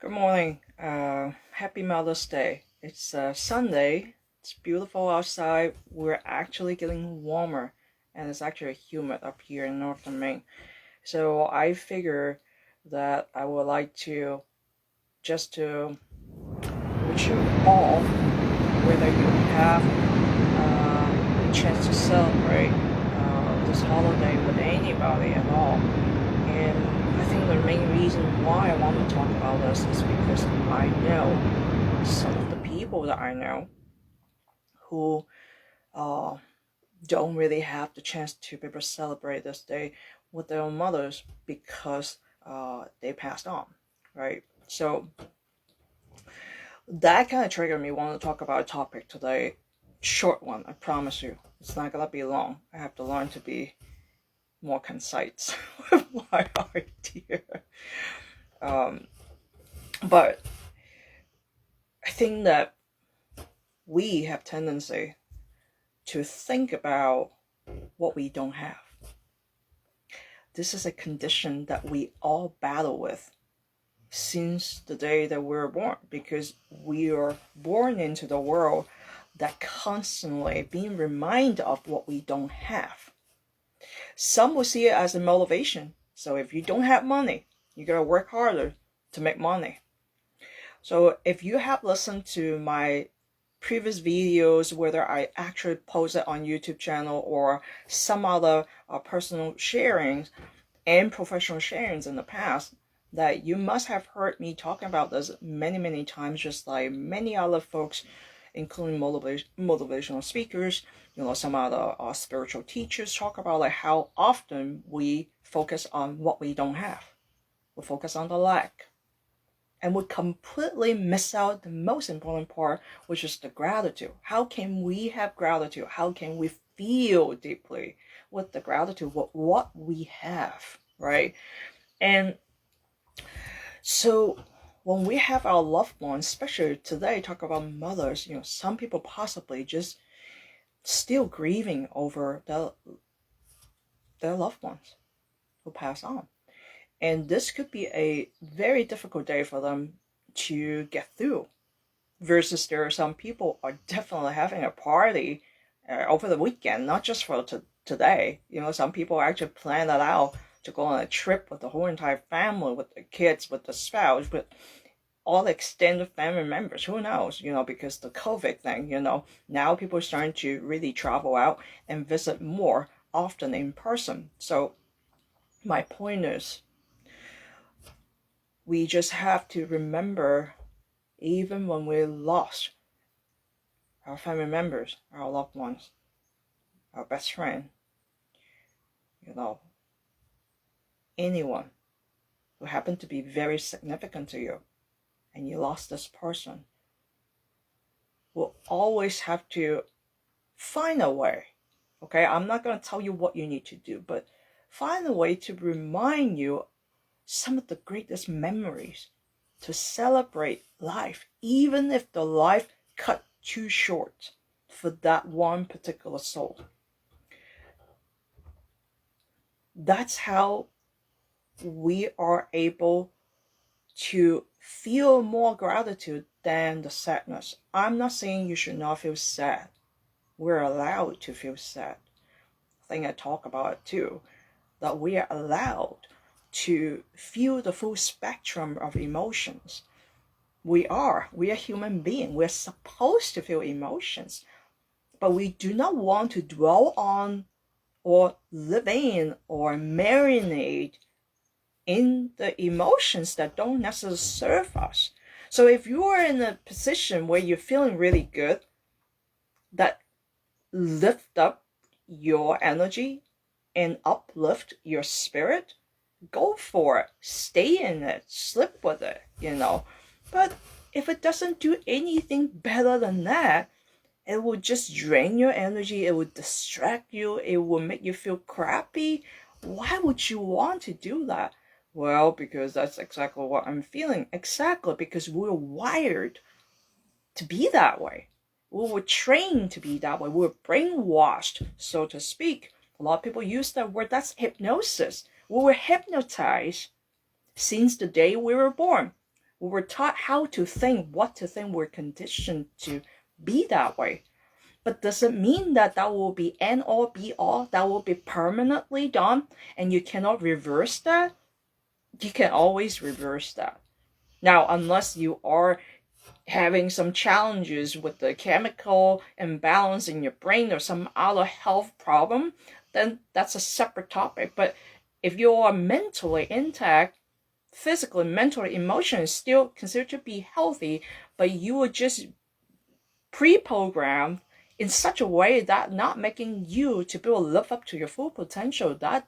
Good morning. Happy Mother's Day. It's Sunday. It's beautiful outside. We're actually getting warmer, and it's actually humid up here in northern Maine. So I figure that I would like to just to wish you all, whether you have a chance to celebrate this holiday with anybody at all. And I think the main reason why I want to talk about this is because I know some of the people that I know who uh, don't really have the chance to be able to celebrate this day with their own mothers because they passed on, right? So that kind of triggered me wanting to talk about a topic today. Short one, I promise you. It's not gonna be long. I have to learn to be more concise with my idea. Um, but I think that we have tendency to think about what we don't have. This is a condition that we all battle with since the day that we were born, because we are born into the world that constantly being reminded of what we don't have. Some will see it as a motivation. So if you don't have money, you gotta work harder to make money. So if you have listened to my previous videos, whether I actually post it on YouTube channel or some other personal sharings and professional sharings in the past, that you must have heard me talking about this many times, just like many other folks, including motivational speakers, some other spiritual teachers talk about like how often we focus on what we don't have. We focus on the lack. And we completely miss out the most important part, which is the gratitude. How can we have gratitude? How can we feel deeply with the gratitude, with what we have, right? And so when we have our loved ones, especially today, talk about mothers, some people possibly just still grieving over their loved ones who pass on. And this could be a very difficult day for them to get through. Versus there are some people are definitely having a party over the weekend, not just for today. Some people actually plan that out to go on a trip with the whole entire family, with the kids, with the spouse, with all the extended family members. Who knows? Because the COVID thing, now people are starting to really travel out and visit more often in person. So my point is, we just have to remember, even when we're lost, our family members, our loved ones, our best friend, anyone who happened to be very significant to you, and you lost this person, will always have to find a way. Okay, I'm not going to tell you what you need to do, but find a way to remind you some of the greatest memories, to celebrate life, even if the life cut too short for that one particular soul. That's how we are able to feel more gratitude than the sadness. I'm not saying you should not feel sad. We're allowed to feel sad. I think I talk about it too, that we are allowed to feel the full spectrum of emotions. We are human beings. We're supposed to feel emotions, but we do not want to dwell on or live in or marinate in the emotions that don't necessarily serve us. So if you are in a position where you're feeling really good, that lift up your energy and uplift your spirit, go for it. Stay in it. Slip with it, But if it doesn't do anything better than that, it will just drain your energy. It will distract you. It will make you feel crappy. Why would you want to do that? Well, because that's exactly what I'm feeling. Exactly, because we're wired to be that way. We were trained to be that way. We were brainwashed, so to speak. A lot of people use that word. That's hypnosis. We were hypnotized since the day we were born. We were taught how to think, what to think. We're conditioned to be that way. But does it mean that that will be end all be all? That will be permanently done and you cannot reverse that? You can always reverse that. Now, unless you are having some challenges with the chemical imbalance in your brain or some other health problem, then that's a separate topic. But if you are mentally intact, physically, mentally, emotionally still considered to be healthy, but you were just pre-programmed in such a way that not making you to be able to live up to your full potential, that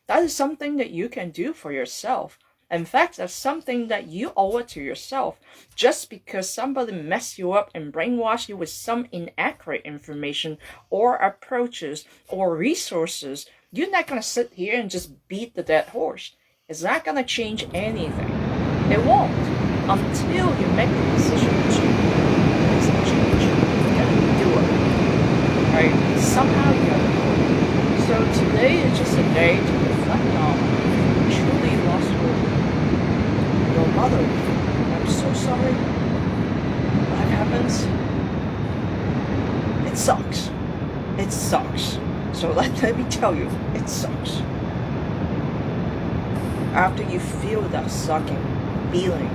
is something that you can do for yourself. In fact, that's something that you owe it to yourself. Just because somebody messed you up and brainwashed you with some inaccurate information or approaches or resources, you're not going to sit here and just beat the dead horse. It's not going to change anything. It won't. Until you make the decision to make some change. You gotta do it. Right? Somehow you gotta do it. So today is just a day to reflect on if you truly lost your mother. I'm so sorry. Life happens. It sucks. It sucks. So let me tell you, it sucks. After you feel that sucking feeling,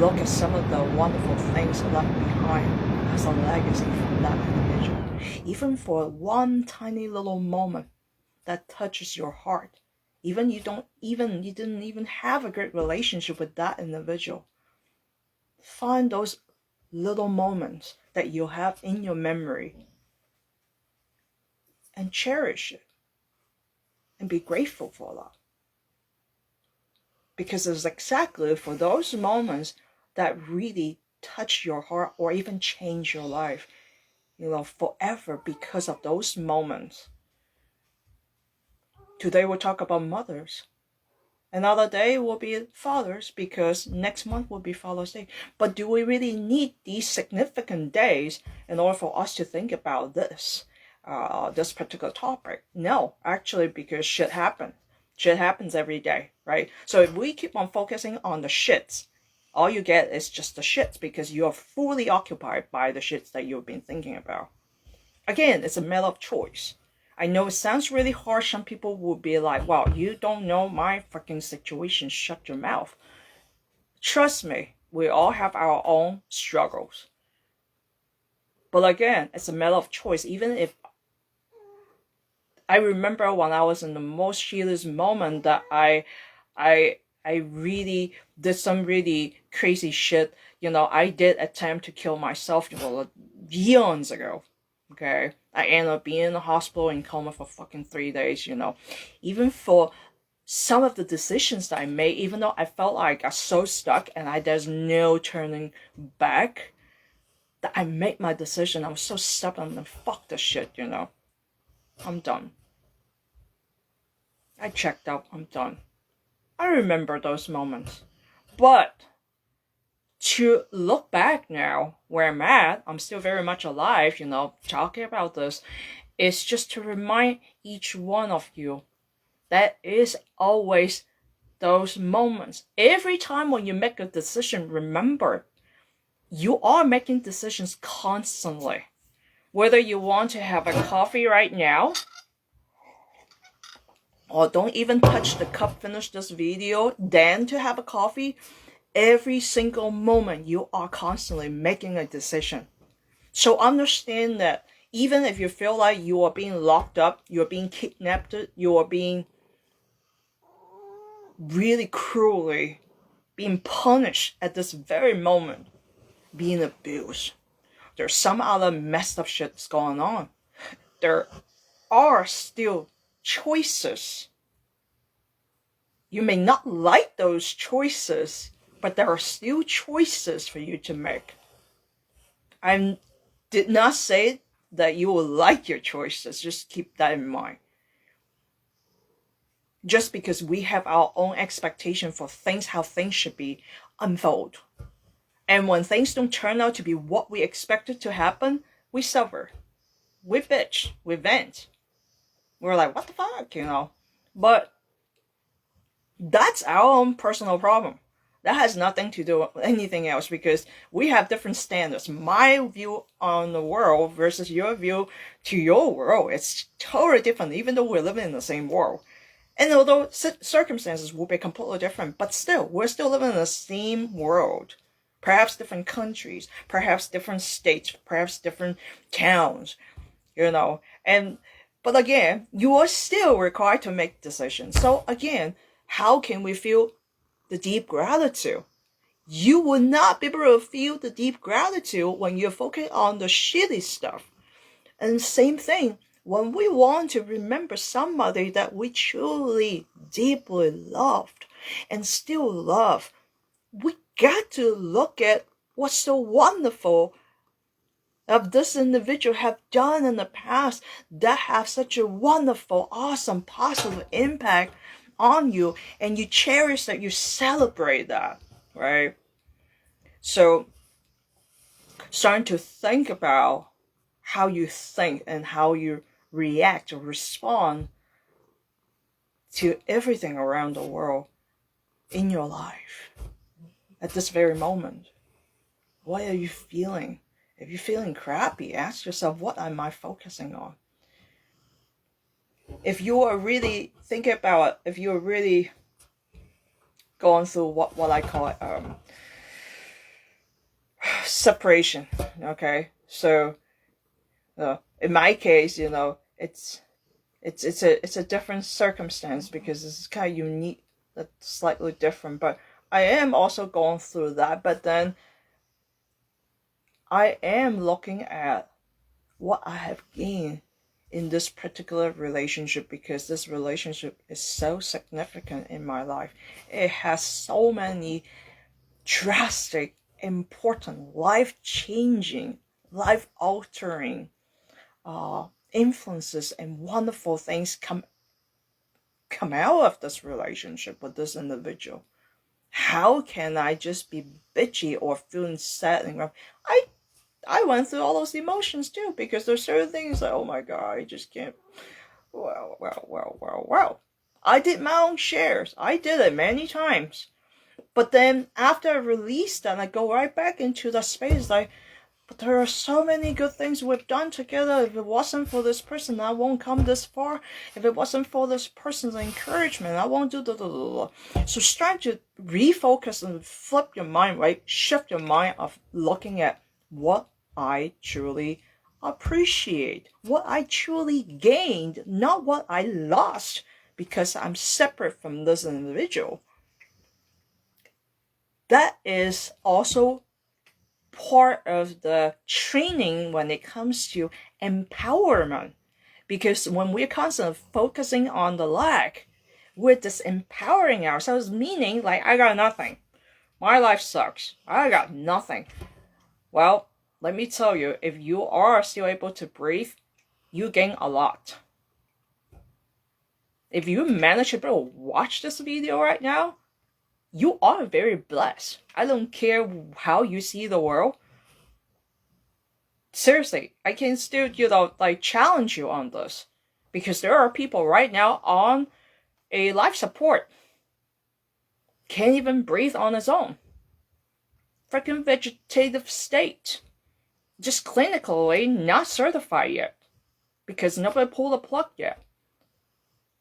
look at some of the wonderful things left behind as a legacy from that individual. Even for one tiny little moment that touches your heart, even you didn't even have a great relationship with that individual, find those little moments that you have in your memory and cherish it and be grateful for that. Because it's exactly for those moments that really touch your heart or even change your life, forever because of those moments. Today we'll talk about mothers. Another day will be fathers because next month will be Father's Day. But do we really need these significant days in order for us to think about this particular topic? No, actually, because shit happens. Shit happens every day, right? So if we keep on focusing on the shits, all you get is just the shits because you are fully occupied by the shits that you've been thinking about. Again, it's a matter of choice. I know it sounds really harsh. Some people will be like, wow, you don't know my fucking situation. Shut your mouth. Trust me, we all have our own struggles. But again, it's a matter of choice. Even if I remember when I was in the most healest moment that I really did some really crazy shit. I did attempt to kill myself years ago. Okay, I ended up being in the hospital in coma for fucking 3 days. Even for some of the decisions that I made, even though I felt like I got so stuck and there's no turning back, that I made my decision. I was so stubborn and fuck this shit. I'm done. I checked out. I'm done. I remember those moments. But to look back now, where I'm at, I'm still very much alive, talking about this, is just to remind each one of you that is always those moments. Every time when you make a decision, remember, you are making decisions constantly. Whether you want to have a coffee right now, or don't even touch the cup, finish this video, then to have a coffee, every single moment you are constantly making a decision. So understand that even if you feel like you are being locked up, you're being kidnapped, you are being really cruelly being punished at this very moment, being abused, there's some other messed up shit that's going on. There are still choices. You may not like those choices, but there are still choices for you to make. I did not say that you will like your choices. Just keep that in mind. Just because we have our own expectation for things, how things should be, unfold. And when things don't turn out to be what we expected to happen, we suffer. We bitch. We vent. We're like, what the fuck, But that's our own personal problem. That has nothing to do with anything else, because we have different standards. My view on the world versus your view to your world, it's totally different, even though we're living in the same world. And although circumstances will be completely different, but still, we're still living in the same world. Perhaps different countries, perhaps different states, perhaps different towns, but again, you are still required to make decisions. So again, how can we feel the deep gratitude? You will not be able to feel the deep gratitude when you're focused on the shitty stuff. And same thing, when we want to remember somebody that we truly, deeply loved and still love, we got to look at what's so wonderful of this individual have done in the past that have such a wonderful, awesome, positive impact on you, and you cherish that, you celebrate that, right? So starting to think about how you think and how you react or respond to everything around the world in your life at this very moment. What are you feeling? If you're feeling crappy, ask yourself, what am I focusing on? If you are really thinking about it, if you're really going through what I call separation, okay? So in my case, it's a different circumstance, because this is kind of unique, that's slightly different. But I am also going through that. But then I am looking at what I have gained in this particular relationship, because this relationship is so significant in my life. It has so many drastic, important, life-changing, life-altering influences and wonderful things come out of this relationship with this individual. How can I just be bitchy or feeling sad and rough? I went through all those emotions too, because there's certain things like, oh my god, I just can't. Well. I did my own shares. I did it many times. But then after I release that, I go right back into the space like, but there are so many good things we've done together. If it wasn't for this person, I won't come this far. If it wasn't for this person's encouragement, I won't do the. So start to refocus and flip your mind, right? Shift your mind of looking at what I truly appreciate, what I truly gained, not what I lost because I'm separate from this individual. That is also part of the training when it comes to empowerment. Because when we're constantly focusing on the lack, we're disempowering ourselves, meaning like, I got nothing. My life sucks. I got nothing. Well, let me tell you, if you are still able to breathe, you gain a lot. If you manage to be able to watch this video right now, you are very blessed. I don't care how you see the world. Seriously, I can still, challenge you on this. Because there are people right now on a life support. Can't even breathe on his own. Freaking vegetative state. Just clinically not certified yet. Because nobody pulled the plug yet.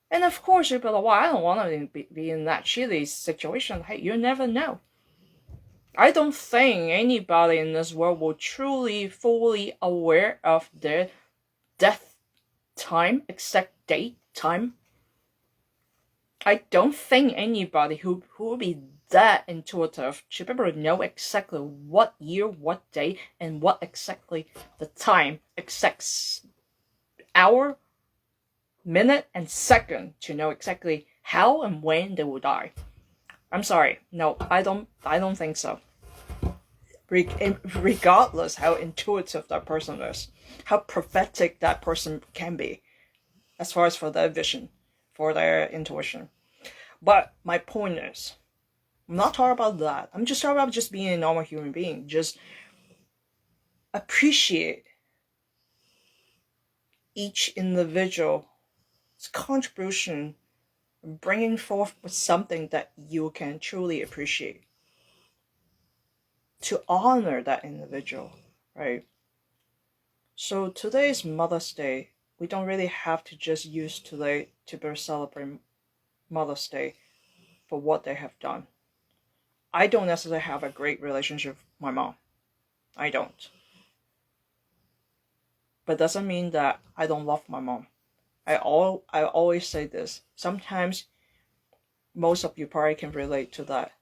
And of course, you'll be like, well, I don't want to be in that shitty situation. Hey, you never know. I don't think anybody in this world will truly, fully aware of their death time, exact date, time. I don't think anybody who will be that intuitive should be able to know exactly what year, what day, and what exactly the time, exact hour, minute, and second to know exactly how and when they will die. I'm sorry. No, I don't think so. Regardless how intuitive that person is, how prophetic that person can be, as far as for their vision, for their intuition. But my point is, I'm not talking about that. I'm just talking about just being a normal human being. Just appreciate each individual's contribution, bringing forth something that you can truly appreciate. to honor that individual, right? So today is Mother's Day. We don't really have to just use today to better celebrate Mother's Day for what they have done. I don't necessarily have a great relationship with my mom. I don't. But doesn't mean that I don't love my mom. I always say this. Sometimes most of you probably can relate to that.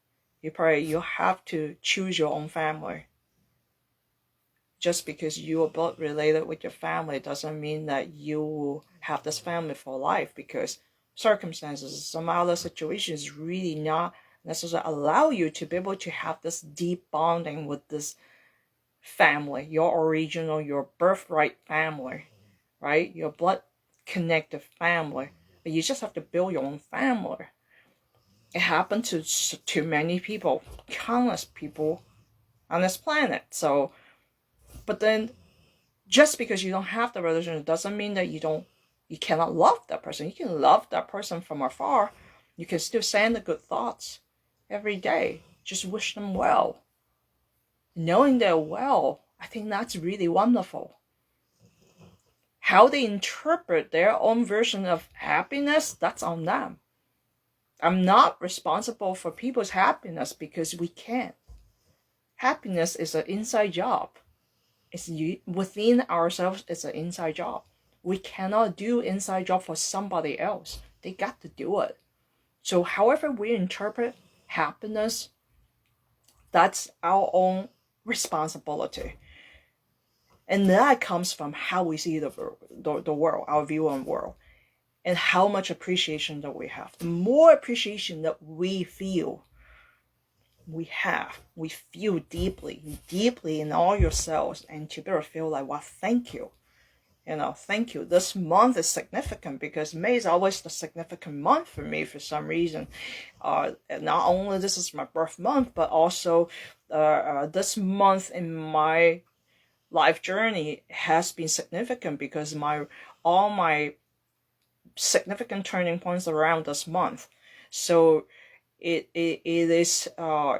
You have to choose your own family. Just because you are blood related with your family doesn't mean that you will have this family for life, because circumstances, some other situations really not necessarily allow you to be able to have this deep bonding with this family, your original, your birthright family, right? Your blood connected family. But you just have to build your own family. It happened to many people, countless people on this planet. So, but then just because you don't have the religion doesn't mean that you cannot love that person. You can love that person from afar. You can still send the good thoughts every day. Just wish them well. Knowing they're well, I think that's really wonderful. How they interpret their own version of happiness, that's on them. I'm not responsible for people's happiness because we can't. Happiness is an inside job. It's within ourselves. It's an inside job. We cannot do inside job for somebody else. They got to do it. So however we interpret happiness, that's our own responsibility. And that comes from how we see the world, our view on the world, and how much appreciation that we have. The more appreciation that we feel deeply in all your cells, and to better feel like, well, thank you. Thank you. This month is significant because May is always the significant month for me for some reason. Not only this is my birth month, but also this month in my life journey has been significant because all my significant turning points around this month. So it is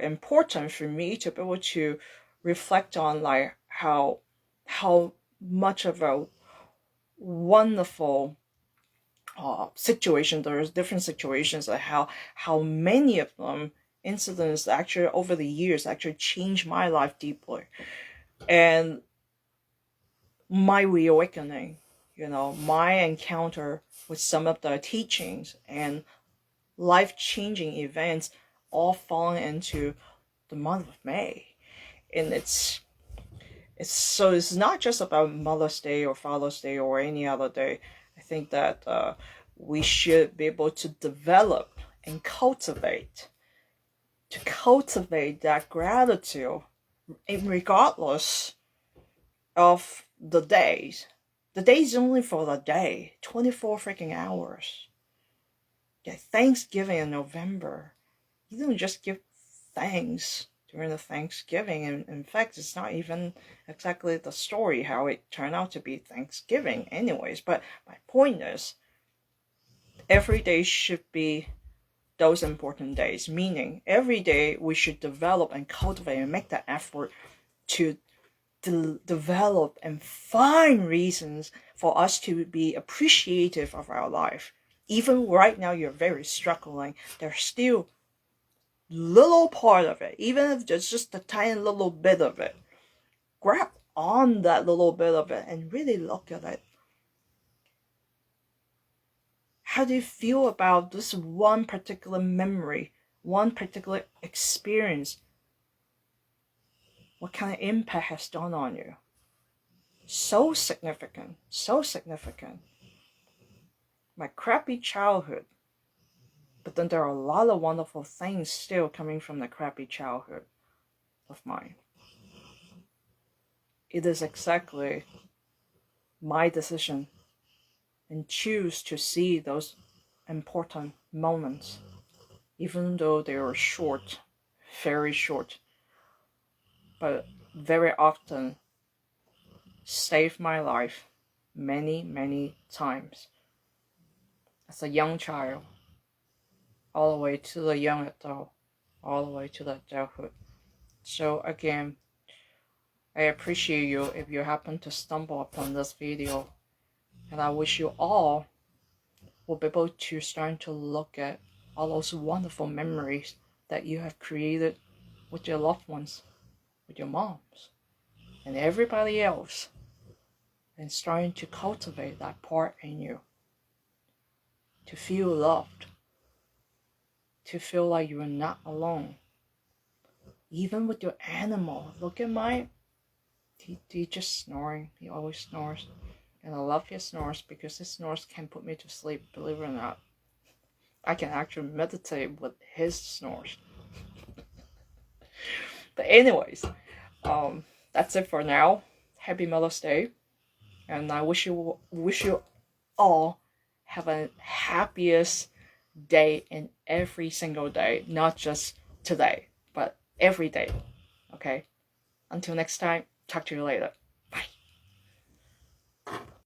important for me to be able to reflect on like how much of a wonderful situation. There's different situations, and how many of them incidents actually over the years actually changed my life deeply, and my reawakening, my encounter with some of the teachings and life-changing events all falling into the month of May. And it's not just about Mother's Day or Father's Day or any other day. I think that we should be able to develop and cultivate that gratitude, regardless of the days. The day is only for the day, 24 freaking hours. Yeah, Thanksgiving in November, you don't just give thanks during the Thanksgiving. And in fact, it's not even exactly the story how it turned out to be Thanksgiving anyways. But my point is, every day should be those important days, meaning every day we should develop and cultivate and make that effort to develop and find reasons for us to be appreciative of our life. Even right now you're very struggling, there's still little part of it, even if there's just a tiny little bit of it. Grab on that little bit of it and really look at it. How do you feel about this one particular memory, one particular experience? What kind of impact has done on you? So significant, so significant. My crappy childhood. But then there are a lot of wonderful things still coming from the crappy childhood of mine. It is exactly my decision and choose to see those important moments, even though they are short, very short, but very often saved my life many, many times. As a young child, all the way to the young adult, all the way to the adulthood. So again, I appreciate you if you happen to stumble upon this video, and I wish you all will be able to start to look at all those wonderful memories that you have created with your loved ones, with your moms, and everybody else, and starting to cultivate that part in you, to feel loved, to feel like you are not alone. Even with your animal, look at mine. He just snoring. He always snores. And I love his snores because his snores can put me to sleep, believe it or not. I can actually meditate with his snores. But anyways, that's it for now. Happy Mother's Day. And I wish you all have a happiest day in every single day, not just today, but every day. Okay? Until next time, talk to you later.